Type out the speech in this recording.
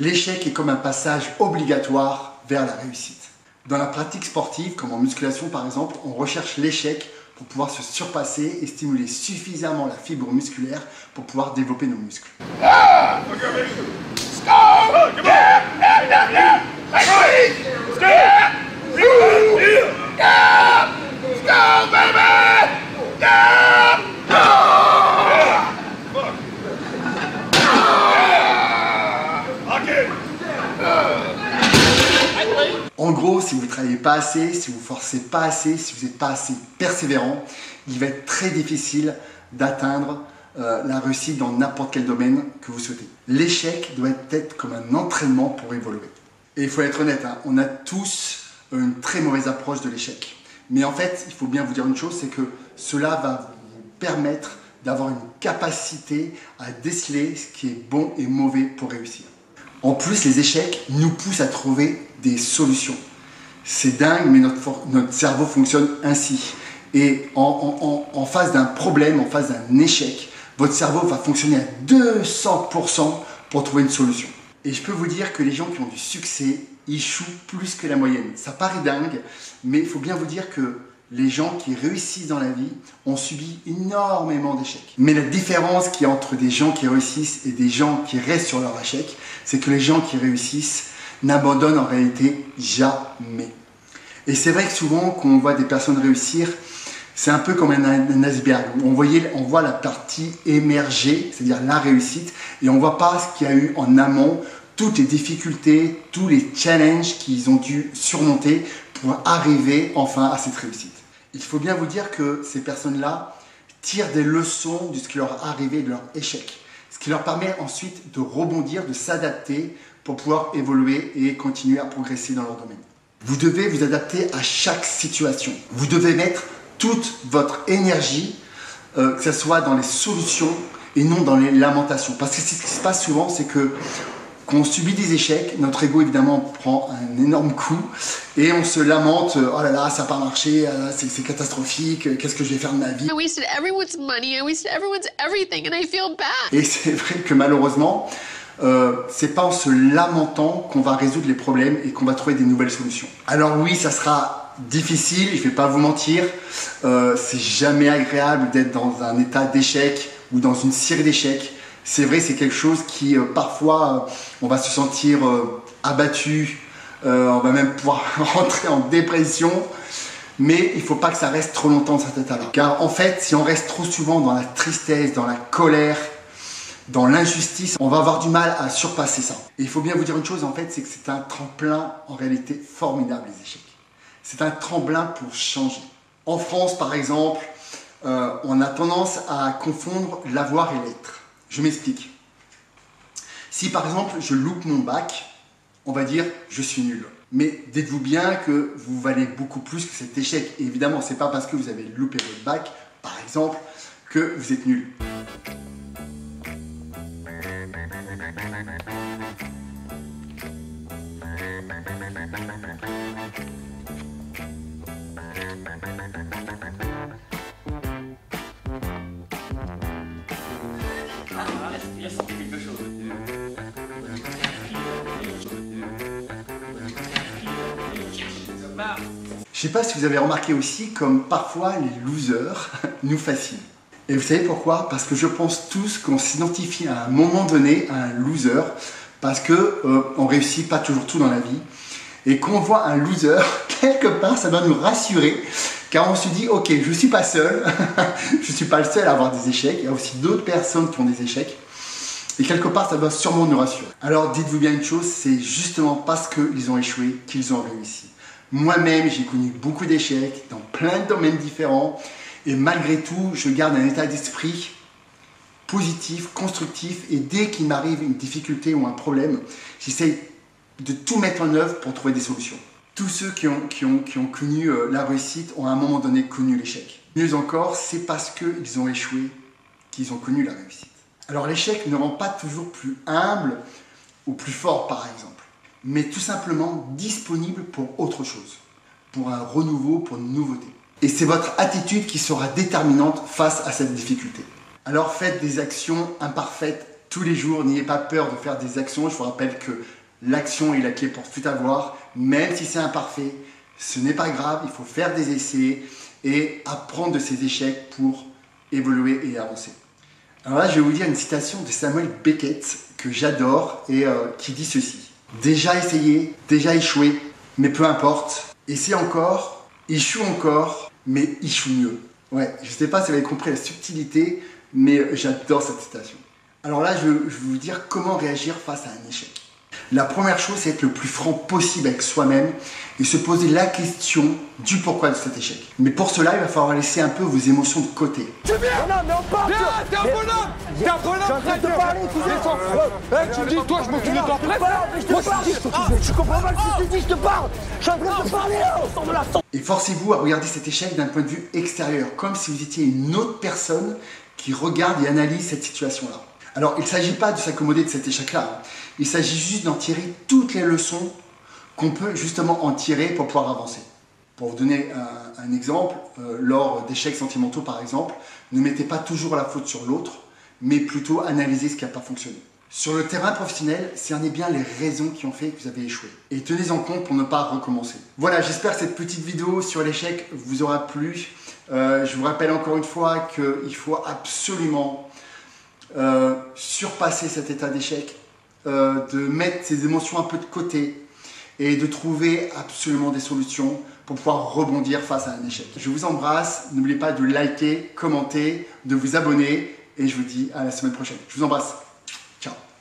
L'échec est comme un passage obligatoire vers la réussite. Dans la pratique sportive, comme en musculation par exemple, on recherche l'échec pour pouvoir se surpasser et stimuler suffisamment la fibre musculaire pour pouvoir développer nos muscles. En gros, si vous ne travaillez pas assez, si vous ne forcez pas assez, si vous n'êtes pas assez persévérant, il va être très difficile d'atteindre la réussite dans n'importe quel domaine que vous souhaitez. L'échec doit être comme un entraînement pour évoluer. Et il faut être honnête, hein, on a tous une très mauvaise approche de l'échec. Mais en fait, il faut bien vous dire une chose, c'est que cela va vous permettre d'avoir une capacité à déceler ce qui est bon et mauvais pour réussir. En plus, les échecs nous poussent à trouver des solutions. C'est dingue, mais notre cerveau fonctionne ainsi. Et en face d'un problème, en face d'un échec, votre cerveau va fonctionner à 200% pour trouver une solution. Et je peux vous dire que les gens qui ont du succès échouent plus que la moyenne. Ça paraît dingue, mais il faut bien vous dire que les gens qui réussissent dans la vie ont subi énormément d'échecs. Mais la différence qu'il y a entre des gens qui réussissent et des gens qui restent sur leur échec, c'est que les gens qui réussissent n'abandonnent en réalité jamais. Et c'est vrai que souvent, quand on voit des personnes réussir, c'est un peu comme un iceberg. On voit la partie émerger, c'est-à-dire la réussite, et on ne voit pas ce qu'il y a eu en amont, toutes les difficultés, tous les challenges qu'ils ont dû surmonter pour arriver enfin à cette réussite. Il faut bien vous dire que ces personnes-là tirent des leçons de ce qui leur est arrivé, de leur échec. Ce qui leur permet ensuite de rebondir, de s'adapter pour pouvoir évoluer et continuer à progresser dans leur domaine. Vous devez vous adapter à chaque situation. Vous devez mettre toute votre énergie, que ce soit dans les solutions et non dans les lamentations. Parce que ce qui se passe souvent, c'est que quand on subit des échecs, notre ego évidemment prend un énorme coup et on se lamente, oh là là, ça n'a pas marché, c'est catastrophique, qu'est-ce que je vais faire de ma vie? I wasted everyone's money, I wasted everyone's everything and I feel bad. Et c'est vrai que malheureusement, c'est pas en se lamentant qu'on va résoudre les problèmes et qu'on va trouver des nouvelles solutions. Alors oui, ça sera difficile, je vais pas vous mentir, c'est jamais agréable d'être dans un état d'échec ou dans une série d'échecs. C'est vrai, c'est quelque chose qui parfois on va se sentir abattu, on va même pouvoir rentrer en dépression, mais il ne faut pas que ça reste trop longtemps dans cet état-là. Car en fait, si on reste trop souvent dans la tristesse, dans la colère, dans l'injustice, on va avoir du mal à surpasser ça. Et il faut bien vous dire une chose, en fait, c'est que c'est un tremplin en réalité formidable, les échecs. C'est un tremplin pour changer. En France, par exemple, on a tendance à confondre l'avoir et l'être. Je m'explique. Si par exemple je loupe mon bac, on va dire je suis nul. Mais dites-vous bien que vous valez beaucoup plus que cet échec. Et évidemment, c'est pas parce que vous avez loupé votre bac, par exemple, que vous êtes nul. Je ne sais pas si vous avez remarqué aussi comme parfois les losers nous fascinent. Et vous savez pourquoi? Parce que je pense tous qu'on s'identifie à un moment donné à un loser parce que on réussit pas toujours tout dans la vie. Et quand on voit un loser, quelque part, ça doit nous rassurer car on se dit ok, je suis pas seul, je suis pas le seul à avoir des échecs. Il y a aussi d'autres personnes qui ont des échecs. Et quelque part, ça doit sûrement nous rassurer. Alors dites-vous bien une chose, c'est justement parce qu'ils ont échoué qu'ils ont réussi. Moi-même, j'ai connu beaucoup d'échecs dans plein de domaines différents et malgré tout, je garde un état d'esprit positif, constructif et dès qu'il m'arrive une difficulté ou un problème, j'essaie de tout mettre en œuvre pour trouver des solutions. Tous ceux qui ont connu la réussite ont à un moment donné connu l'échec. Mieux encore, c'est parce qu'ils ont échoué qu'ils ont connu la réussite. Alors l'échec ne rend pas toujours plus humble ou plus fort par exemple, mais tout simplement disponible pour autre chose, pour un renouveau, pour une nouveauté. Et c'est votre attitude qui sera déterminante face à cette difficulté. Alors faites des actions imparfaites tous les jours. N'ayez pas peur de faire des actions. Je vous rappelle que l'action est la clé pour tout avoir, même si c'est imparfait. Ce n'est pas grave, il faut faire des essais et apprendre de ses échecs pour évoluer et avancer. Alors là, je vais vous dire une citation de Samuel Beckett que j'adore et qui dit ceci. Déjà essayé, déjà échoué, mais peu importe. Essaie encore, échoue encore, mais échoue mieux. Ouais, je ne sais pas si vous avez compris la subtilité, mais j'adore cette citation. Alors là, je vais vous dire comment réagir face à un échec. La première chose, c'est être le plus franc possible avec soi-même et se poser la question du pourquoi de cet échec. Mais pour cela, il va falloir laisser un peu vos émotions de côté. C'est bien. Non, mais on part. T'es un bonhomme. T'es un bonhomme. Je suis en train de te parler, tu me dis, toi, je m'occupe de toi après. Moi, je comprends pas ce que tu dis, je te parle. Je suis en train de te parler. Sors de la sorte. Et forcez-vous à regarder cet échec d'un point de vue extérieur, comme si vous étiez une autre personne qui regarde et analyse cette situation-là. Alors, il ne s'agit pas de s'accommoder de cet échec-là. Il s'agit juste d'en tirer toutes les leçons qu'on peut justement en tirer pour pouvoir avancer. Pour vous donner un exemple, lors d'échecs sentimentaux par exemple, ne mettez pas toujours la faute sur l'autre, mais plutôt analysez ce qui n'a pas fonctionné. Sur le terrain professionnel, cernez bien les raisons qui ont fait que vous avez échoué. Et tenez-en compte pour ne pas recommencer. Voilà, j'espère que cette petite vidéo sur l'échec vous aura plu. Je vous rappelle encore une fois qu'il faut absolument surpasser cet état d'échec, de mettre ses émotions un peu de côté et de trouver absolument des solutions pour pouvoir rebondir face à un échec. Je vous embrasse, n'oubliez pas de liker, commenter, de vous abonner et je vous dis à la semaine prochaine. Je vous embrasse.